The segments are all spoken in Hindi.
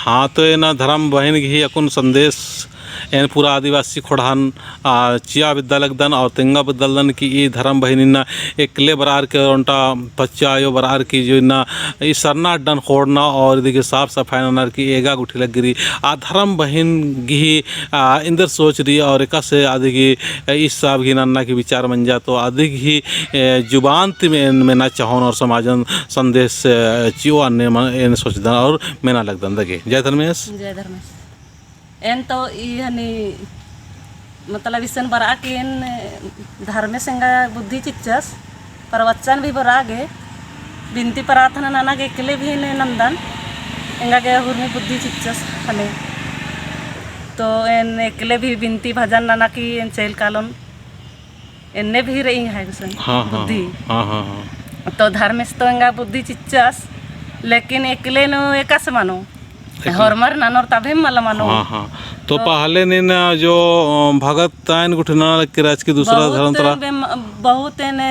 हाँ तो ये ना धर्म बहन घी अकुन संदेश एन पूरा आदिवासी खोड़ान चिया विद्यालय और तेंगा विद्यालय की ये धर्म बहनी ना एकले बरार के उनटा बच्चा यो बरार की जो ना इस सरना डन खोड़ना और देखिए साफ सफाई नर की एगा गुठी लग गिरी आ धर्म बहन घी इंदर सोच रही और एक से आदि की इस सब घी नन्ना की विचार बन जा तो अधिक ही जुबान में ना चाहोन और समाजन संदेश चियो अन्य सोचदा और मेना लगदन दगे। जय धर्मेश। जय धर्मेश। एन तो हनी मतलब इसन बरा के एन धर्मेश इंगा बुद्धि चिच्चस प्रवचन भी बरा गे बिनती प्रार्थना नाना के एकले भी ने नंदन इंगा के हुर्मी बुद्धि चिच्चस हने तो एन एकले भी बिनती भजन नाना की एन चेल कालोन एन्ने भी रही है गुसन बुद्धि। तो धर्मेश तो इंगा बुद्धि चिच्चस लेकिन एकले नो एकस मानो हरमर नानोर तभी मला मानो। तो पहले ने ना जो भगत ताइन गुठना के राज की दूसरा धर्म तरा बहुत ने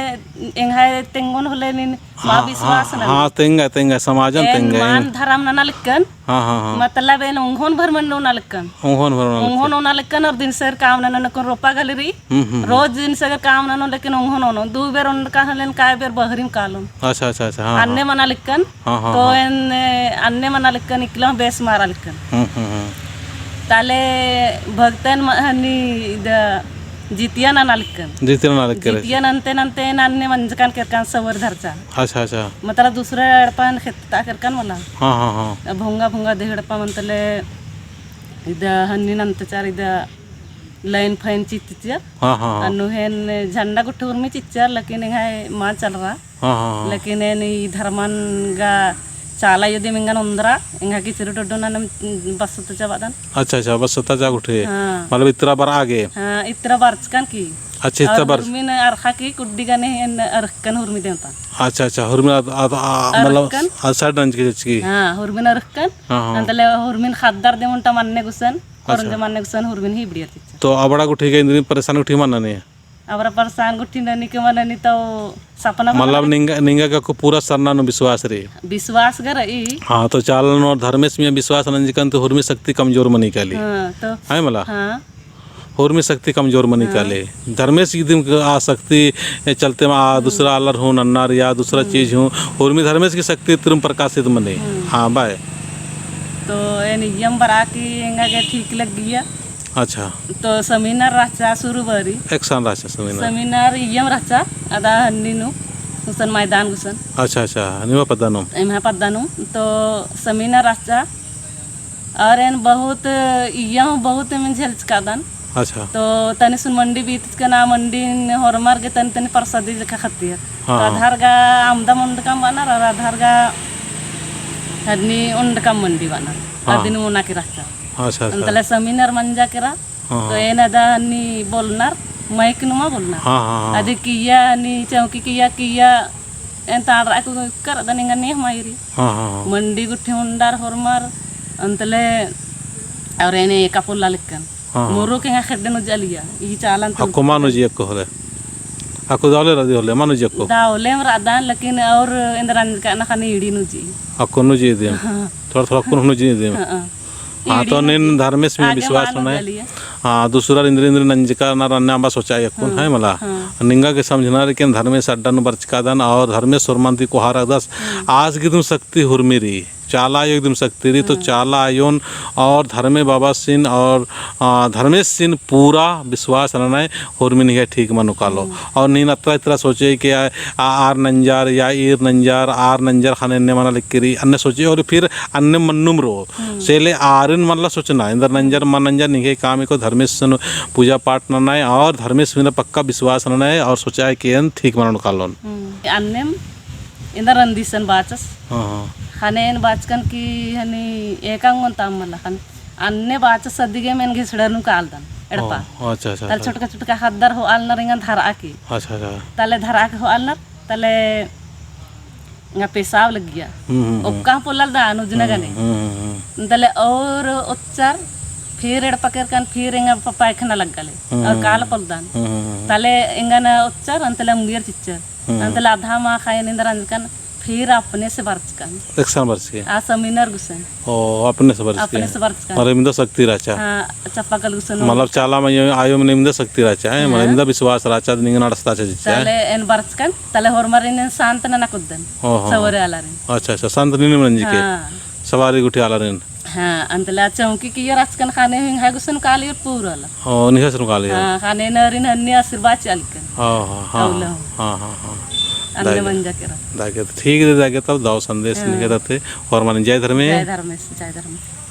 इंहाय तेंगोन होले नि मा विश्वास न। हां तेंगा तेंगा समाजन तेंगा मान धर्म ना लिखन। हां मतलब एन उंगोन भर मन ना लिखन उंगोन ना लिखन और दिन सर काम ना को रोपा गले री रोज दिन सर काम ना लेकिन उंगोन नो दो बेर उन का हलन काय बेर बहरीम कालो। अच्छा अच्छा अच्छा हां अन्ने मना लिखन तो एन अन्ने मना लिखन इकला बेस मारा लिखन ताले भक्तन हनी जितिया ना लिखन जितिया नंते नंते नान्ने मंजकान करकान सवर धरचा। अच्छा अच्छा मतलब दूसरे अड़पान खेता करकान मला हां भोंगा भोंगा देहड़पा मंतले इद हनी नंते चार इद लाइन फाइन चित्तिया अनु हेन झंडा गुठूर में चिच्चर लेकिन है मां चल रहा लेकिन एन धर्मन गा చాలా యుద్ధి మింగన ఉందరా इंगा की चिरुटोडो ना बस तो चबादन। अच्छा अच्छा बस तो जा उठे मतलब इतना बार आगे हां इतना बार चकन की। अच्छा इतना बार हुरमिन अरखा की कुड्डी गने एन अरखन हुरमि देवता। अच्छा अच्छा हुरमिन मतलब साइड रंज की हां हुरमिन अरखन अंतले हुरमिन खद्दार दे उनटा मानने गुसन और जे मानने गुसन हुरमिन ही बिडिया। तो अबड़ा गुठी के इंद्री परेशान गुठी मानना नहीं है अबरा परेशान गुठी ननी के माननी तो सपना मतलब निंगा का को पूरा सरना नो विश्वास रे विश्वास कर ई। हां तो चालन और धर्मेश में विश्वास नंजिकन तो हुर्मी शक्ति कमजोर मनी काली। हां तो है मला हां हुर्मी शक्ति कमजोर मनी काले धर्मेश की दिन आ शक्ति चलते में दूसरा अलर हो नन्नार या दूसरा चीज हूं हुर्मी धर्मेश की शक्ति तुम प्रकाशित मने। हां बाय तो ए नियम बरा की इंगा के ठीक लग गया। अच्छा तो सेमिनार राचा शुरू बरी एक सान राचा सेमिनार यम राचा अदा हन्नीनु गुसन मैदान गुसन। अच्छा अच्छा निवा पदानो एमा पदानो तो सेमिनार राचा और एन बहुत यम बहुत में झलच कादन। अच्छा तो तने सुन मंडी बीत के ना मंडी हरमार के तने तने प्रसादी जका खतिया आधार गा आमदा मंड का बना आधार गा हन्नी उंड का मंडी बना अदिन मुना के राचा। अच्छा अंतले सेमिनार मंजा करा तो एनादा नी बोलनार माइक नुमा बोलनार आदि किया नी चौकी किया एन तारा को कर दनिंगा ने मायरी मंडी गुठी हुंडार हरमार अंतले और एने कापुला लिकन मोरो के खड्डन जलिया ई चालन तो को मानो जी को होले आको दाले रदी होले मानो जी को दाले रादान लेकिन और इंद्रन का ना खनी इडी नु जी आको नु जी दे थोड़ा थोड़ा को नु जी दे। हाँ तो निन धर्मेश में विश्वास होना है। हाँ दूसरा इंद्र इंद्र नंजिका ना रन्ना बस सोचा है कौन है मला निंगा के समझना रे कि धर्मेश अड्डन बरचकादन और धर्मेश सुरमंती को हारा दस आज की तुम शक्ति हुरमिरी चाला एकदम शक्ति रही तो चाला आयोन और धर्मे बाबा सिंह और धर्मेश सिंह पूरा विश्वास रहना है हुरमिन है ठीक मनु कालो और नीन अतरा इतना सोचे कि आर नंजार या ईर नंजार आर नंजार खाने ने मना लिख करी अन्य सोचे और फिर अन्य मन्नुम रो सेले आरन मतलब सोचना इंदर नंजार मन नंजार निगे काम को धर्मेश पूजा पाठ करना है और धर्मेश में पक्का विश्वास रहना है और सोचा है कि ठीक मनु कालो अन्य इंदर अंदिसन बाचस हनेन बाचकन की हनी एकांगन ताम मला हन अन्ने बाच सदिगे मेन घिसडनु कालदन एडपा। अच्छा अच्छा तल छोटका छोटका हद्दर हो आलनर इंगन धरा की। अच्छा अच्छा तले धरा के हो आलनर तले nga पेशाब लग गया ओक्का पोलल दा अनुजना गने तले और उच्चार फिर एडपा कर कान फिर इंगा पायखाना लग गले और काल पोलदान तले इंगन उच्चार अंतले मुंगियर चिच्चर अंतले आधा मा खाय निंदर अंजकन फिर अपने से बरचकान एक सान बरसी आ समीनर गुसन ओ अपने से बरसी अपने से बरचकान మరి మీద శక్తి రాచా हाँ चप्पकल गुसन मतलब చాలా आयो में మీద శక్తి రాచా మరి మీద విశ్వాస రాచా నింగ నడస్తా చా तले एन बरचकान तले होरमारिन शांत न नकुदन ओहो सवरे आलारिन अच्छा अच्छा संत निने मंजी के हाँ सवारी गुठी आलारेन हाँ अंतला चौकी की ये राचकन खाने हिंग है गुसन काली पूरला ओ निहस रुकाले हाँ खाने नरिन हन्नी आशीर्वाद चालकन हां हां औला हां हां हां अन्य मंजा केरा दागे ठीक है दागे तब दाव संदेश निकलते और मान जय धर्मे जय धर्मेश जय धर्मेश